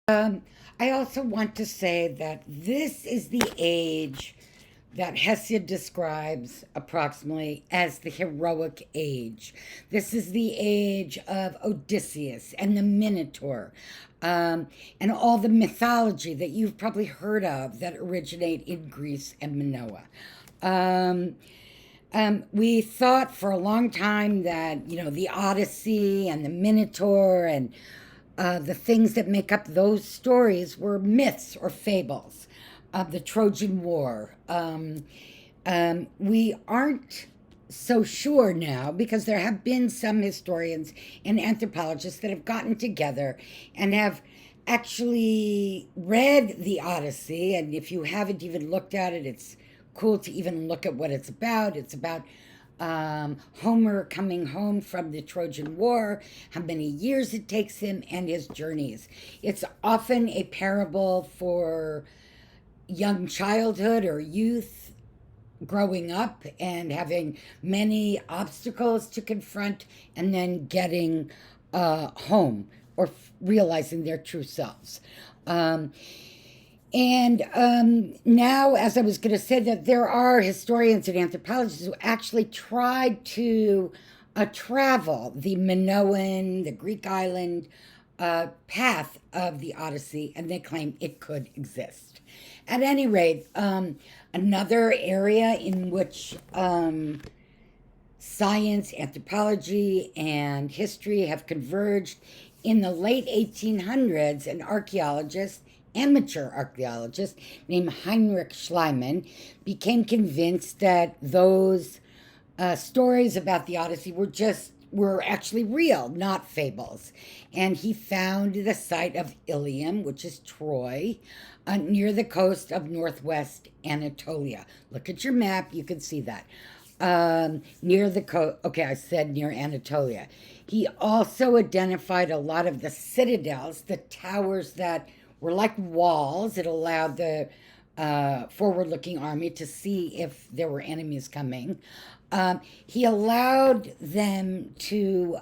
Um, I also want to say that this is the age that Hesiod describes approximately as the heroic age. This is the age of Odysseus and the Minotaur, and all the mythology that you've probably heard of that originate in Greece and Minoa. Um, we thought for a long time that, the Odyssey and the Minotaur and the things that make up those stories were myths or fables of the Trojan War. We aren't so sure now because there have been some historians and anthropologists that have gotten together and have actually read the Odyssey. And if you haven't even looked at it, it's cool to even look at what it's about. It's about Homer coming home from the Trojan War, how many years it takes him, and his journeys. It's often a parable for young childhood or youth growing up and having many obstacles to confront and then getting home or realizing their true selves. Um, and now, as I was going to say, that there are historians and anthropologists who actually tried to travel the Minoan, the Greek island path of the Odyssey, and they claim it could exist. At any rate, another area in which science, anthropology, and history have converged in the late 1800s, an archaeologist, amateur archaeologist named Heinrich Schliemann, became convinced that those stories about the Odyssey were actually real, not fables. And he found the site of Ilium, which is Troy, near the coast of northwest Anatolia. Look at your map, you can see that. Near the coast, okay, I said near Anatolia. He also identified a lot of the citadels, the towers that were like walls. It allowed the forward looking army to see if there were enemies coming. He allowed them to,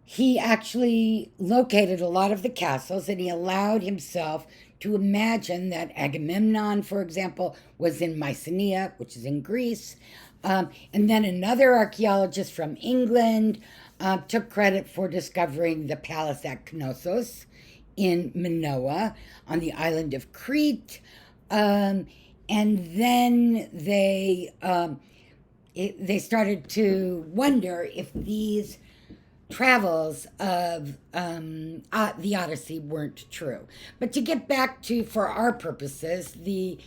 he actually located a lot of the castles and he allowed himself to imagine that Agamemnon, for example, was in Mycenae, which is in Greece. And then another archaeologist from England took credit for discovering the palace at Knossos in Minoa on the island of Crete. And then they started to wonder if these travels of the Odyssey weren't true. But to get back to, for our purposes, the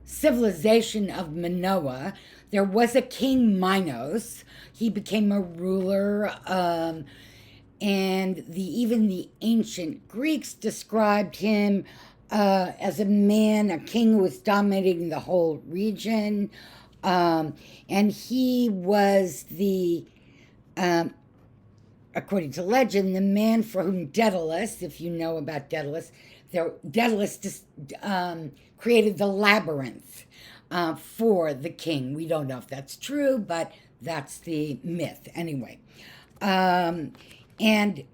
civilization of Minoa, there was a king Minos. He became a ruler, and even the ancient Greeks described him as a man, a king who was dominating the whole region. And he was um, according to legend, the man for whom Daedalus, if you know about Daedalus, Daedalus created the labyrinth for the king. We don't know if that's true, but that's the myth anyway. And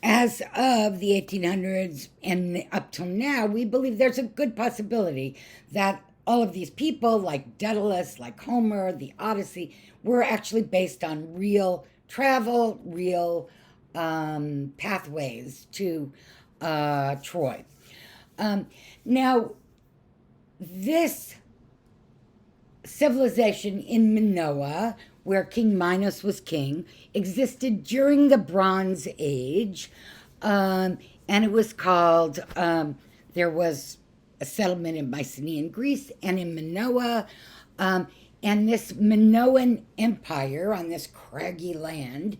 as of the 1800s and up till now, we believe there's a good possibility that all of these people, like Daedalus, like Homer, the Odyssey, were actually based on real travel, real pathways to Troy. Now, this civilization in Minoa, where King Minos was king, existed during the Bronze Age, and it was called, there was a settlement in Mycenaean Greece and in Minoa. And this Minoan empire on this craggy island,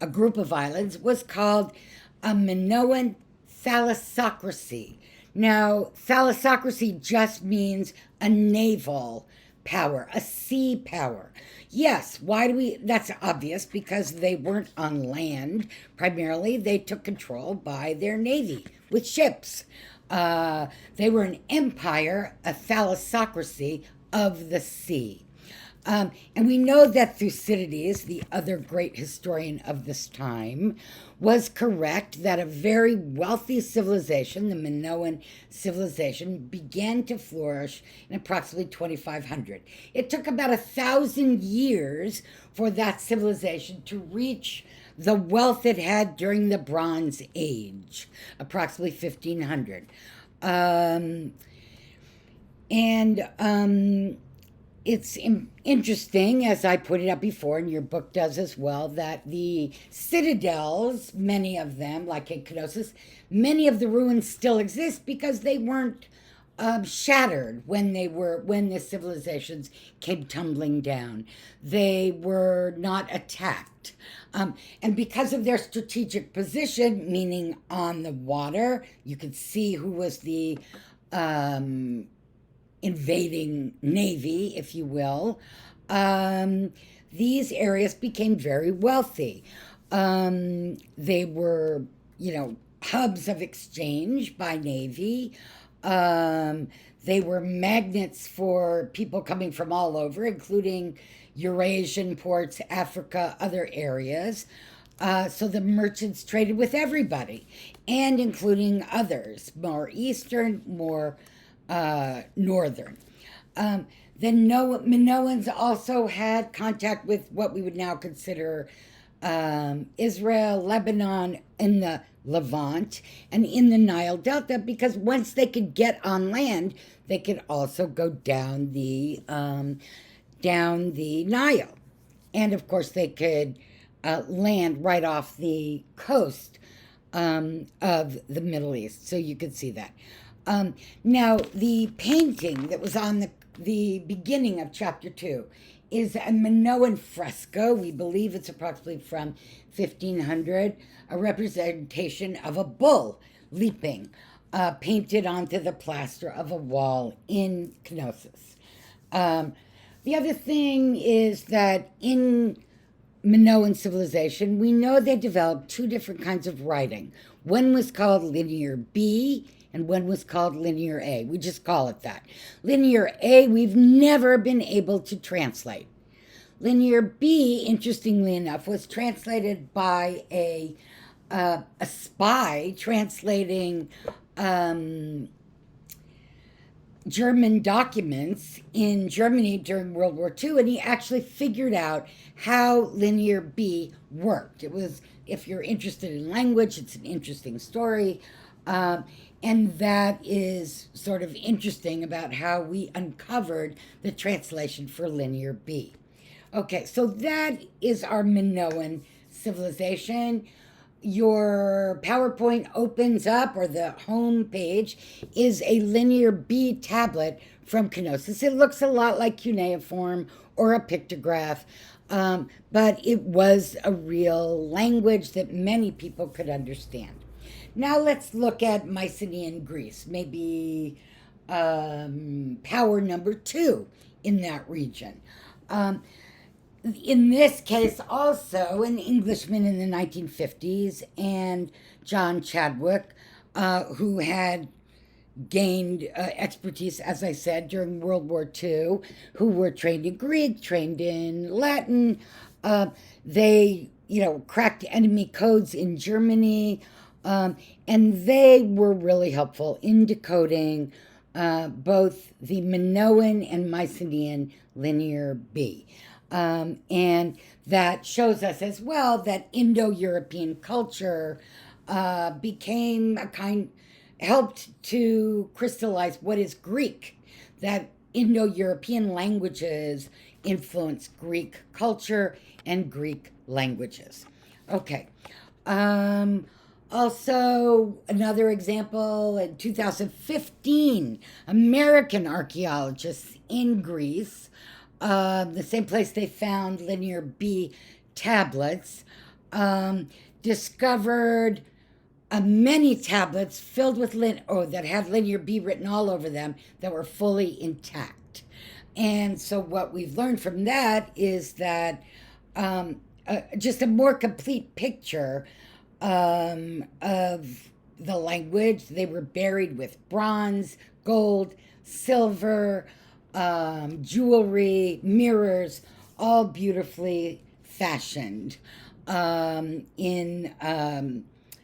a group of islands, was called a Minoan thalassocracy. Now, thalassocracy just means a naval power, a sea power. Yes, why do we? That's obvious because they weren't on land primarily. They took control by their navy with ships. They were an empire, a thalassocracy of the sea. And we know that Thucydides, the other great historian of this time, was correct that a very wealthy civilization, the Minoan civilization, began to flourish in approximately 2500. It took about 1,000 years for that civilization to reach the wealth it had during the Bronze Age, approximately 1500. Um, and it's interesting, as I pointed out before, and your book does as well, that the citadels, many of them, like in Knossos, many of the ruins still exist because they weren't shattered when the civilizations came tumbling down. They were not attacked. And because of their strategic position, meaning on the water, you could see who was the um, invading navy, if you will, these areas became very wealthy. They were, hubs of exchange by navy. Um, they were magnets for people coming from all over, including Eurasian ports, Africa, other areas. So the merchants traded with everybody, and including others, more eastern, more northern. Um, the Minoans also had contact with what we would now consider Israel, Lebanon, and the Levant, and in the Nile Delta, because once they could get on land, they could also go down the Nile, and of course they could land right off the coast of the Middle East, so you could see that. Now, the painting that was on the beginning of chapter 2 is a Minoan fresco. We believe it's approximately from 1500, a representation of a bull leaping, painted onto the plaster of a wall in Knossos. The other thing is that in Minoan civilization, we know they developed two different kinds of writing. One was called Linear B, and one was called Linear A. We just call it that. Linear A, we've never been able to translate. Linear B, interestingly enough, was translated by a spy translating German documents in Germany during World War II, and he actually figured out how Linear B worked. It was, if you're interested in language, it's an interesting story. And that is sort of interesting about how we uncovered the translation for Linear B. Okay, so that is our Minoan civilization. Your PowerPoint opens up, or the home page is a Linear B tablet from Knossos. It looks a lot like cuneiform or a pictograph, but it was a real language that many people could understand. Now let's look at Mycenaean Greece, maybe power number 2 in that region. In this case, also an Englishman in the 1950s, and John Chadwick, who had gained expertise, as I said, during World War II, who were trained in Greek, trained in Latin. They, cracked enemy codes in Germany, and they were really helpful in decoding both the Minoan and Mycenaean Linear B. And that shows us as well that Indo-European culture helped to crystallize what is Greek, that Indo-European languages influence Greek culture and Greek languages. Okay. Also, another example, in 2015, American archaeologists in Greece, the same place they found Linear B tablets, discovered many tablets filled with that had Linear B written all over them that were fully intact. And so what we've learned from that is that just a more complete picture of the language. They were buried with bronze, gold, silver, jewelry, mirrors, all beautifully fashioned in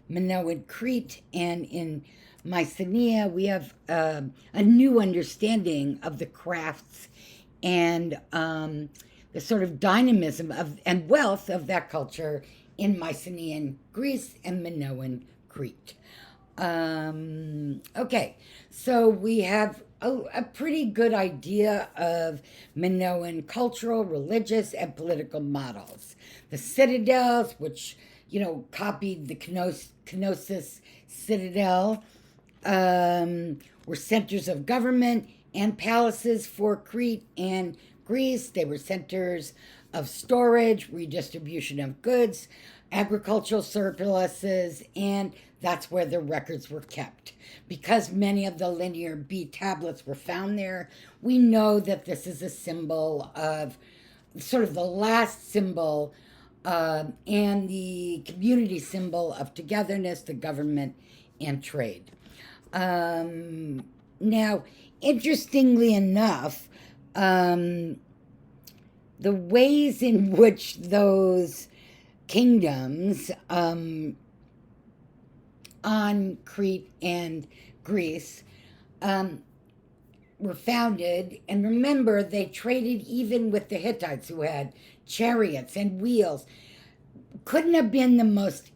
Minoan Crete and in Mycenae. We have a new understanding of the crafts and the sort of dynamism of and wealth of that culture in Mycenaean Greece and Minoan Crete. Okay, so we have a pretty good idea of Minoan cultural, religious, and political models. The citadels, which, copied the Knossos citadel, were centers of government and palaces for Crete and Greece. They were centers of storage, redistribution of goods, agricultural surpluses, and that's where the records were kept. Because many of the Linear B tablets were found there, we know that this is a symbol of sort of the last symbol and the community symbol of togetherness, the government, and trade. Now, interestingly enough, the ways in which those kingdoms on Crete and Greece were founded, and remember, they traded even with the Hittites, who had chariots and wheels. Couldn't have been the most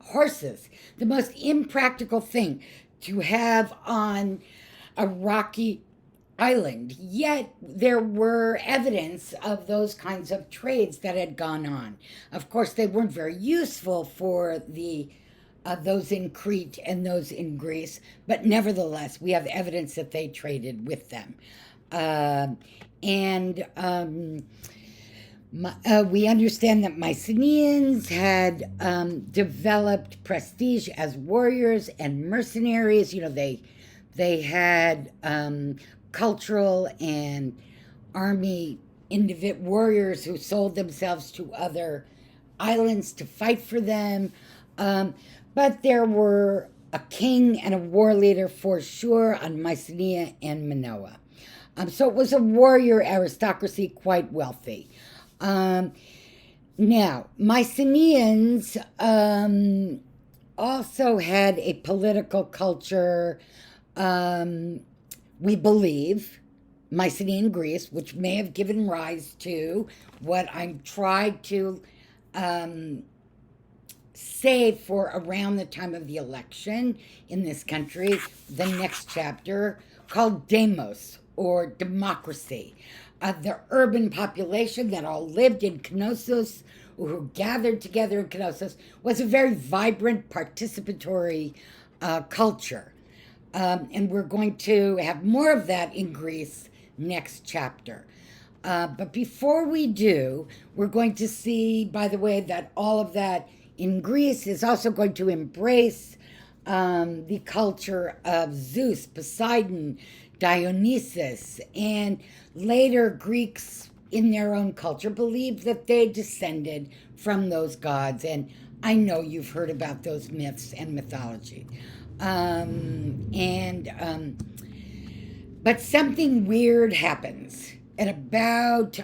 horses, the most impractical thing to have on a rocky island. Yet there were evidence of those kinds of trades that had gone on. Of course, they weren't very useful for the those in Crete and those in Greece, but nevertheless, we have evidence that they traded with them. We understand that Mycenaeans had developed prestige as warriors and mercenaries. They had cultural and army warriors who sold themselves to other islands to fight for them. But there were a king and a war leader for sure on Mycenae and Minoa. So it was a warrior aristocracy, quite wealthy. Now, Mycenaeans also had a political culture, we believe, Mycenaean Greece, which may have given rise to what I'm trying to say for around the time of the election in this country, the next chapter, called demos, or democracy. The urban population that all lived in Knossos, or who gathered together in Knossos, was a very vibrant, participatory culture. And we're going to have more of that in Greece next chapter. But before we do, we're going to see, by the way, that all of that in Greece is also going to embrace the culture of Zeus, Poseidon, Dionysus, and later Greeks in their own culture believed that they descended from those gods. And I know you've heard about those myths and mythology. But something weird happens at about,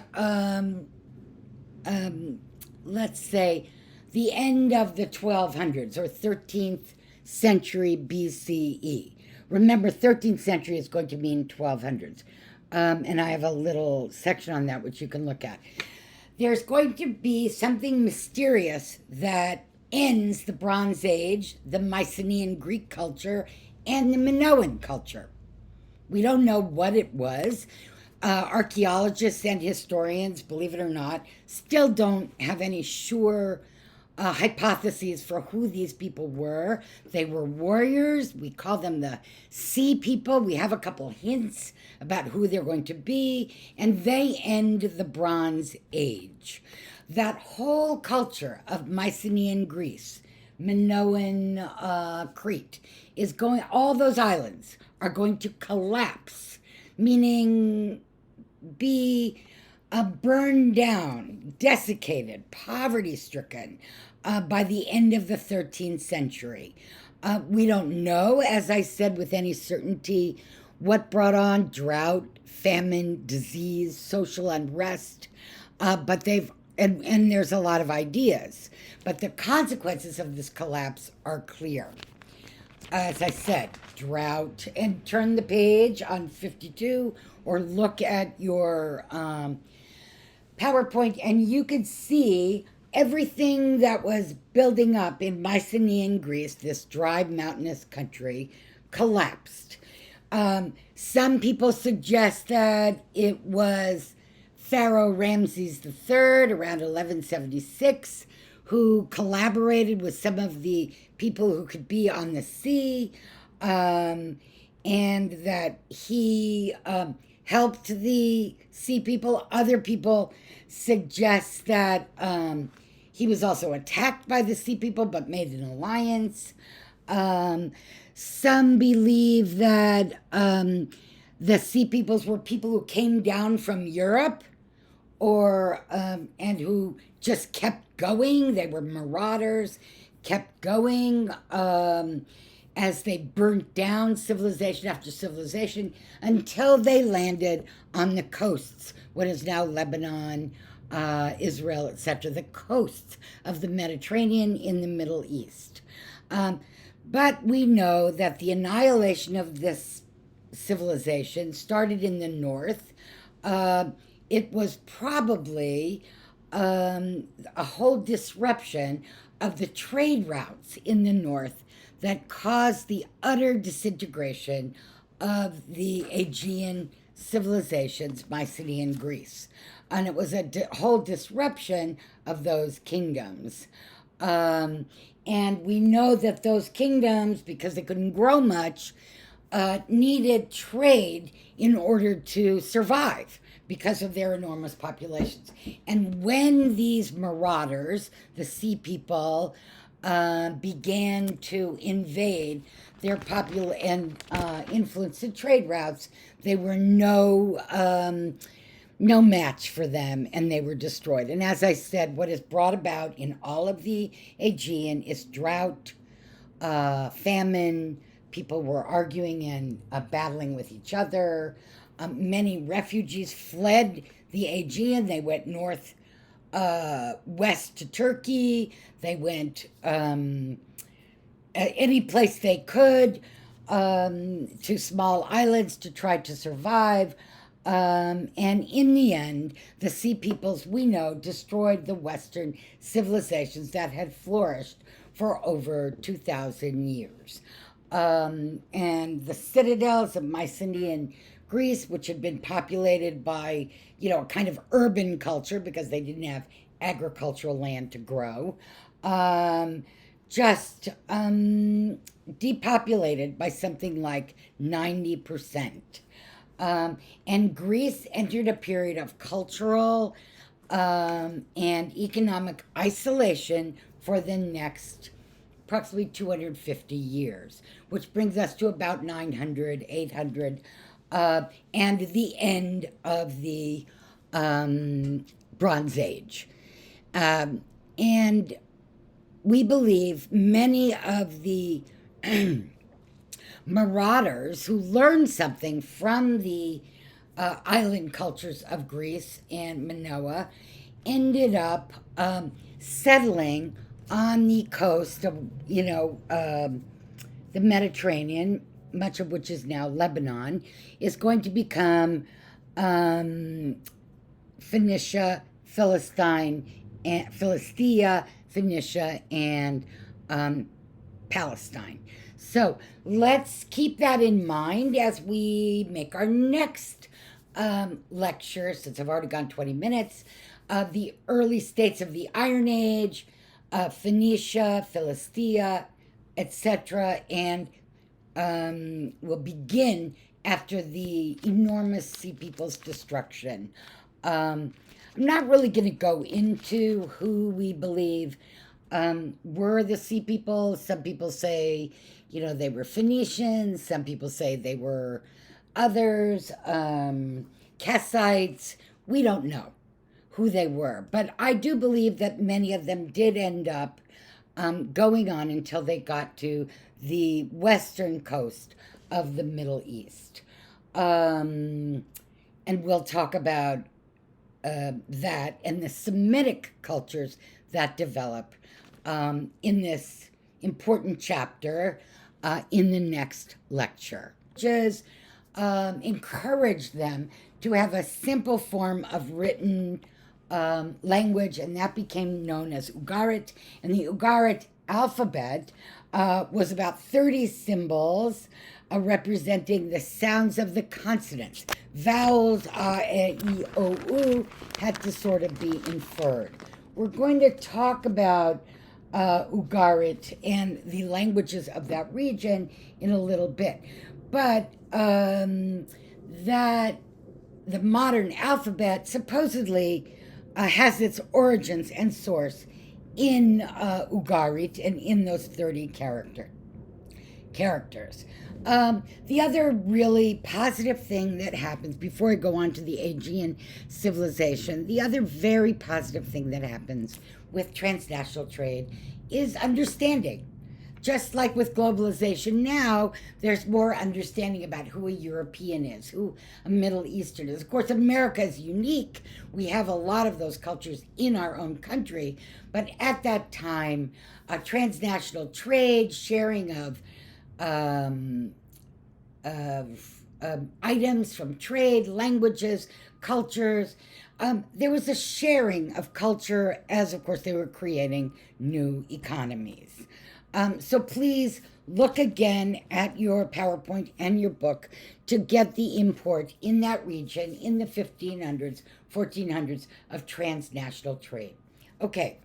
let's say, the end of the 1200s or 13th century BCE. Remember, 13th century is going to mean 1200s. And I have a little section on that which you can look at. There's going to be something mysterious that ends the Bronze Age, the Mycenaean Greek culture, and the Minoan culture. We don't know what it was. Archaeologists and historians, believe it or not, still don't have any sure hypotheses for who these people were. They were warriors. We call them the Sea People. We have a couple hints about who they're going to be, and they end the Bronze Age. That whole culture of Mycenaean Greece, Minoan Crete, is going, all those islands are going to collapse, meaning be burned down, desiccated, poverty-stricken by the end of the 13th century. We don't know, as I said, with any certainty What brought on drought, famine, disease, social unrest? But they've and there's a lot of ideas, but the consequences of this collapse are clear. As I said, drought, and turn the page on 52 or look at your PowerPoint, and you could see everything that was building up in Mycenaean Greece, this dry mountainous country, collapsed. Some people suggest that it was Pharaoh Ramses III around 1176 who collaborated with some of the people who could be on the sea, and that he helped the sea people. Other people suggest that he was also attacked by the sea people but made an alliance. Some believe that the sea peoples were people who came down from Europe or and who just kept going. They were marauders, kept going as they burnt down civilization after civilization until they landed on the coasts, what is now Lebanon, Israel, etc., the coasts of the Mediterranean in the Middle East. But we know that the annihilation of this civilization started in the north. It was probably a whole disruption of the trade routes in the north that caused the utter disintegration of the Aegean civilizations, Mycenaean Greece. And it was a whole disruption of those kingdoms. And we know that those kingdoms, because they couldn't grow much, needed trade in order to survive because of their enormous populations. And when these marauders, the sea people, began to invade their and influence the trade routes, they were no match for them, and they were destroyed. And as I said, what is brought about in all of the Aegean is drought, famine. People were arguing and battling with each other. Many refugees fled the Aegean. They went north, west to Turkey. They went any place they could, to small islands to try to survive. And in the end, the sea peoples, we know, destroyed the Western civilizations that had flourished for over 2,000 years. And the citadels of Mycenaean Greece, which had been populated by, a kind of urban culture because they didn't have agricultural land to grow, just depopulated by something like 90%. And Greece entered a period of cultural and economic isolation for the next approximately 250 years, which brings us to about 900, 800, and the end of the Bronze Age. And we believe many of the marauders who learned something from the island cultures of Greece and Minoa ended up settling on the coast of, the Mediterranean, much of which is now Lebanon, is going to become Phoenicia, Philistia, Phoenicia, and Palestine. So let's keep that in mind as we make our next lecture, since I've already gone 20 minutes, of the early states of the Iron Age, Phoenicia, Philistia, etc., and will begin after the enormous sea people's destruction. I'm not really going to go into who we believe were the sea people. Some people say, they were Phoenicians. Some people say they were others, Kassites. We don't know who they were. But I do believe that many of them did end up going on until they got to the western coast of the Middle East. And we'll talk about that and the Semitic cultures that develop in this important chapter in the next lecture. Just encourage them to have a simple form of written language, and that became known as Ugarit. And the Ugarit alphabet was about 30 symbols representing the sounds of the consonants. Vowels, e, o, u, had to sort of be inferred. We're going to talk about Ugarit and the languages of that region in a little bit. But that the modern alphabet supposedly has its origins and source in Ugarit and in those 30 characters. The other really positive thing that happens before I go on to the Aegean civilization, the other very positive thing that happens with transnational trade is understanding. Just like with globalization now, there's more understanding about who a European is, who a Middle Eastern is. Of course, America is unique. We have a lot of those cultures in our own country. But at that time, transnational trade, sharing of items from trade, languages, cultures. There was a sharing of culture as, of course, they were creating new economies. So please look again at your PowerPoint and your book to get the import in that region in the 1500s, 1400s of transnational trade. Okay,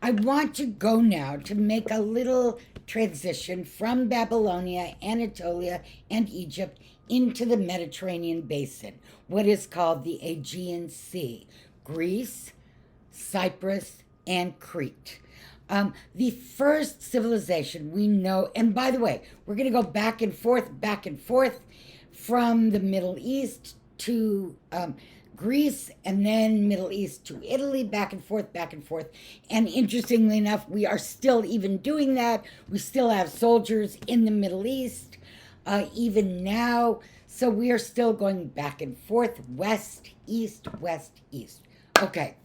I want to go now to make a little transition from Babylonia, Anatolia, and Egypt into the Mediterranean basin, what is called the Aegean Sea, Greece, Cyprus, and Crete. The first civilization we know, and by the way, we're going to go back and forth from the Middle East to Greece, and then Middle East to Italy, back and forth, back and forth. And interestingly enough, we are still even doing that. We still have soldiers in the Middle East, even now. So we are still going back and forth, west, east, west, east. Okay.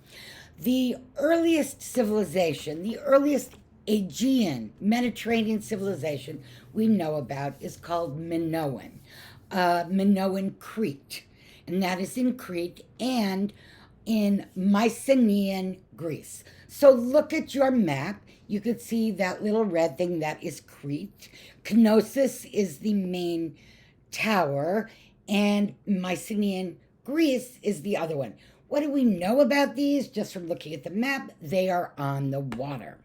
The earliest civilization, the earliest Aegean Mediterranean civilization we know about is called Minoan, Minoan Crete. And that is in Crete and in Mycenaean Greece. So look at your map. You could see that little red thing, that is Crete. Knossos is the main tower, and Mycenaean Greece is the other one. What do we know about these? Just from looking at the map, they are on the water.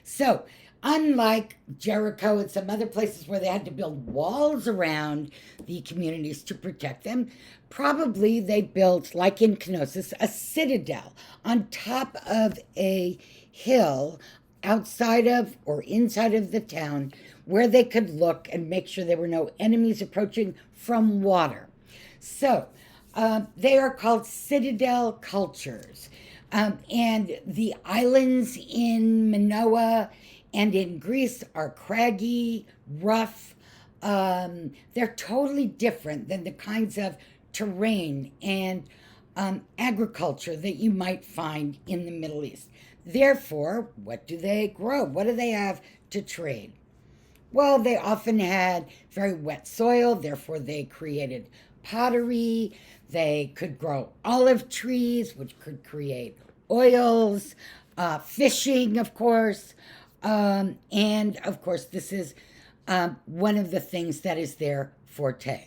So, unlike Jericho and some other places where they had to build walls around the communities to protect them, probably they built, like in Knossos, a citadel on top of a hill outside of or inside of the town where they could look and make sure there were no enemies approaching from water. So, they are called citadel cultures. And the islands in Minoa and in Greece are craggy, rough. They're totally different than the kinds of terrain and agriculture that you might find in the Middle East. Therefore, what do they grow? What do they have to trade? Well, they often had very wet soil, therefore they created pottery. They could grow olive trees, which could create oils, fishing, of course. And of course, this is one of the things that is their forte.